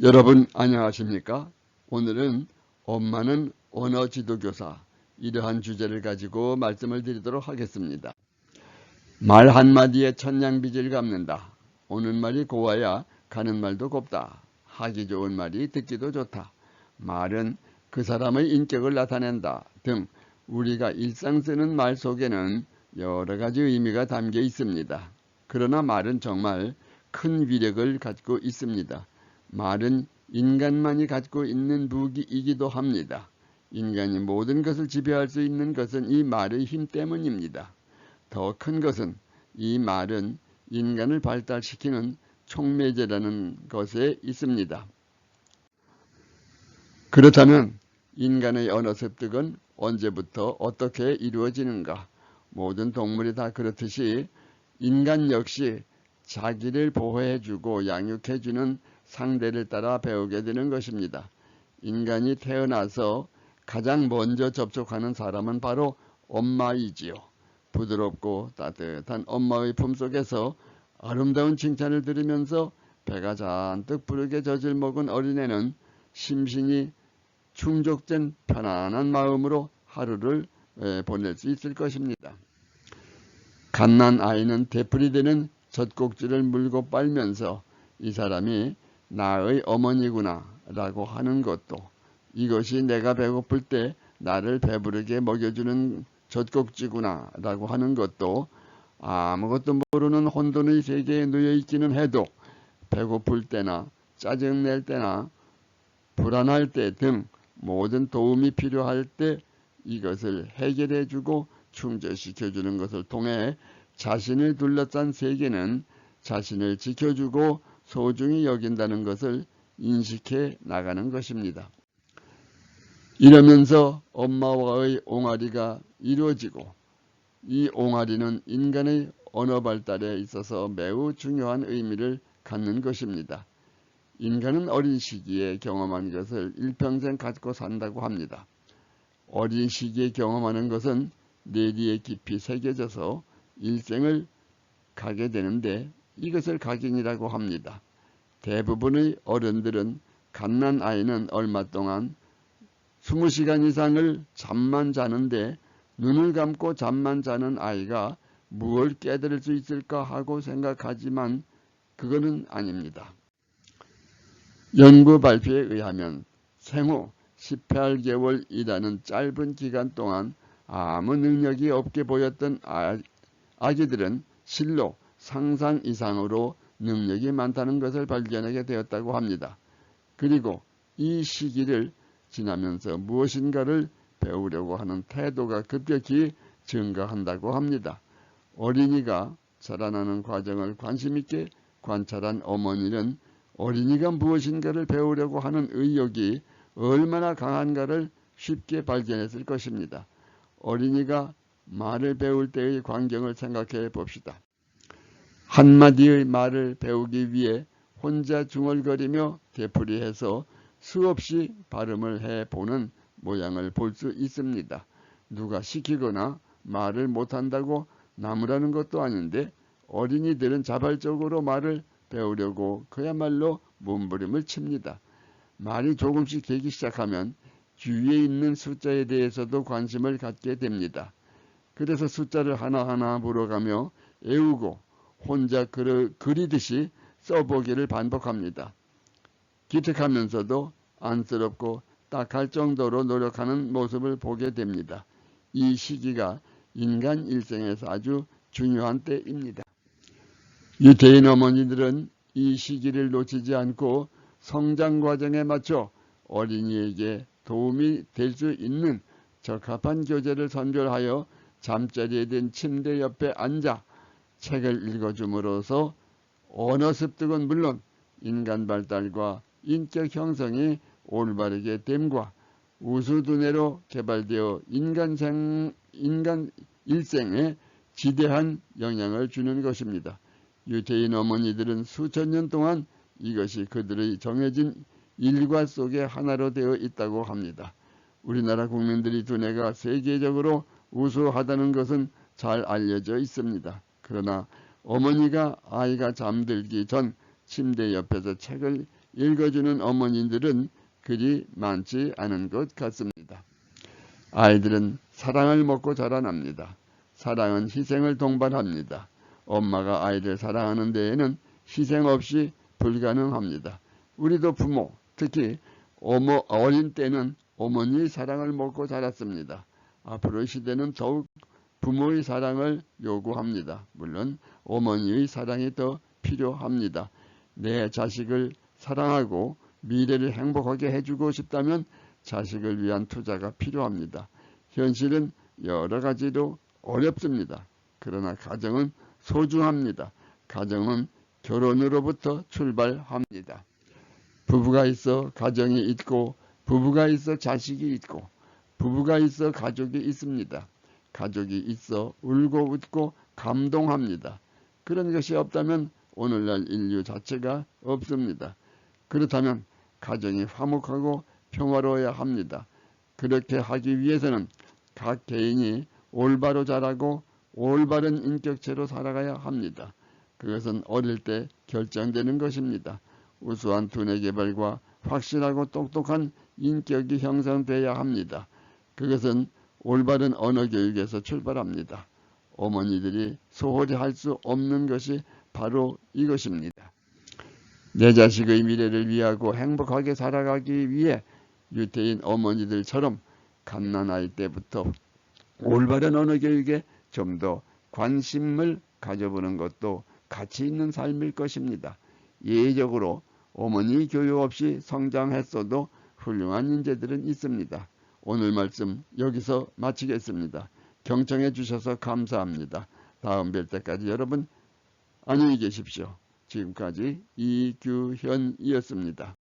여러분 안녕하십니까? 오늘은 엄마는 언어 지도교사 이러한 주제를 가지고 말씀을 드리도록 하겠습니다. 말 한마디에 천냥빚을 갚는다. 오는 말이 고와야 가는 말도 곱다. 하기 좋은 말이 듣기도 좋다. 말은 그 사람의 인격을 나타낸다 등 우리가 일상 쓰는 말 속에는 여러 가지 의미가 담겨 있습니다. 그러나 말은 정말 큰 위력을 갖고 있습니다. 말은 인간만이 갖고 있는 무기이기도 합니다. 인간이 모든 것을 지배할 수 있는 것은 이 말의 힘 때문입니다. 더 큰 것은 이 말은 인간을 발달시키는 촉매제라는 것에 있습니다. 그렇다면 인간의 언어 습득은 언제부터 어떻게 이루어지는가? 모든 동물이 다 그렇듯이 인간 역시 자기를 보호해주고 양육해주는 상대를 따라 배우게 되는 것입니다. 인간이 태어나서 가장 먼저 접촉하는 사람은 바로 엄마이지요. 부드럽고 따뜻한 엄마의 품속에서 아름다운 칭찬을 들으면서 배가 잔뜩 부르게 젖을 먹은 어린애는 심신이 충족된 편안한 마음으로 하루를 보낼 수 있을 것입니다. 갓난 아이는 되풀이되는 젖꼭지를 물고 빨면서 이 사람이 나의 어머니구나 라고 하는 것도, 이것이 내가 배고플 때 나를 배부르게 먹여주는 젖꼭지구나 라고 하는 것도, 아무것도 모르는 혼돈의 세계에 놓여있기는 해도 배고플 때나 짜증낼 때나 불안할 때 등 모든 도움이 필요할 때 이것을 해결해주고 충족시켜주는 것을 통해 자신을 둘러싼 세계는 자신을 지켜주고 소중히 여긴다는 것을 인식해 나가는 것입니다. 이러면서 엄마와의 옹알이가 이루어지고, 이 옹알이는 인간의 언어 발달에 있어서 매우 중요한 의미를 갖는 것입니다. 인간은 어린 시기에 경험한 것을 일평생 갖고 산다고 합니다. 어린 시기에 경험하는 것은 뇌리에 깊이 새겨져서 일생을 가게 되는데 이것을 각인이라고 합니다. 대부분의 어른들은 갓난 아이는 얼마 동안 20시간 이상을 잠만 자는데 눈을 감고 잠만 자는 아이가 무엇을 깨달을 수 있을까 하고 생각하지만 그거는 아닙니다. 연구 발표에 의하면 생후 18개월이라는 짧은 기간 동안 아무 능력이 없게 보였던 아기들은 실로 상상 이상으로 능력이 많다는 것을 발견하게 되었다고 합니다. 그리고 이 시기를 지나면서 무엇인가를 배우려고 하는 태도가 급격히 증가한다고 합니다. 어린이가 자라나는 과정을 관심 있게 관찰한 어머니는 어린이가 무엇인가를 배우려고 하는 의욕이 얼마나 강한가를 쉽게 발견했을 것입니다. 어린이가 말을 배울 때의 광경을 생각해 봅시다. 한마디의 말을 배우기 위해 혼자 중얼거리며 되풀이해서 수없이 발음을 해보는 모양을 볼 수 있습니다. 누가 시키거나 말을 못한다고 나무라는 것도 아닌데 어린이들은 자발적으로 말을 배우려고 그야말로 몸부림을 칩니다. 말이 조금씩 되기 시작하면 주위에 있는 숫자에 대해서도 관심을 갖게 됩니다. 그래서 숫자를 하나하나 물어가며 외우고 혼자 그리듯이 써보기를 반복합니다. 기특하면서도 안쓰럽고 딱할 정도로 노력하는 모습을 보게 됩니다. 이 시기가 인간 일생에서 아주 중요한 때입니다. 유태인 어머니들은 이 시기를 놓치지 않고 성장 과정에 맞춰 어린이에게 도움이 될 수 있는 적합한 교재를 선별하여 잠자리에 든 침대 옆에 앉아 책을 읽어줌으로써 언어 습득은 물론 인간 발달과 인격 형성이 올바르게 됨과 우수두뇌로 개발되어 인간 일생에 지대한 영향을 주는 것입니다. 유태인 어머니들은 수천 년 동안 이것이 그들의 정해진 일과 속의 하나로 되어 있다고 합니다. 우리나라 국민들이 두뇌가 세계적으로 우수하다는 것은 잘 알려져 있습니다. 그러나 어머니가 아이가 잠들기 전 침대 옆에서 책을 읽어주는 어머니들은 그리 많지 않은 것 같습니다. 아이들은 사랑을 먹고 자라납니다. 사랑은 희생을 동반합니다. 엄마가 아이를 사랑하는 데에는 희생 없이 불가능합니다. 우리도 부모, 특히 어린 때는 어머니의 사랑을 먹고 자랐습니다. 앞으로의 시대는 더욱 부모의 사랑을 요구합니다. 물론 어머니의 사랑이 더 필요합니다. 내 자식을 사랑하고 미래를 행복하게 해주고 싶다면 자식을 위한 투자가 필요합니다. 현실은 여러 가지로 어렵습니다. 그러나 가정은 소중합니다. 가정은 결혼으로부터 출발합니다. 부부가 있어 가정이 있고, 부부가 있어 자식이 있고, 부부가 있어 가족이 있습니다. 가족이 있어 울고 웃고 감동합니다. 그런 것이 없다면 오늘날 인류 자체가 없습니다. 그렇다면 가정이 화목하고 평화로워야 합니다. 그렇게 하기 위해서는 각 개인이 올바로 자라고 올바른 인격체로 살아가야 합니다. 그것은 어릴 때 결정되는 것입니다. 우수한 두뇌 개발과 확실하고 똑똑한 인격이 형성돼야 합니다. 그것은 올바른 언어 교육에서 출발합니다. 어머니들이 소홀히 할 수 없는 것이 바로 이것입니다. 내 자식의 미래를 위하고 행복하게 살아가기 위해 유태인 어머니들처럼 갓난아이 때부터 올바른 언어 교육에 좀 더 관심을 가져보는 것도 가치 있는 삶일 것입니다. 예외적으로 어머니 교육 없이 성장했어도 훌륭한 인재들은 있습니다. 오늘 말씀 여기서 마치겠습니다. 경청해 주셔서 감사합니다. 다음 뵐 때까지 여러분 안녕히 계십시오. 지금까지 이규현이었습니다.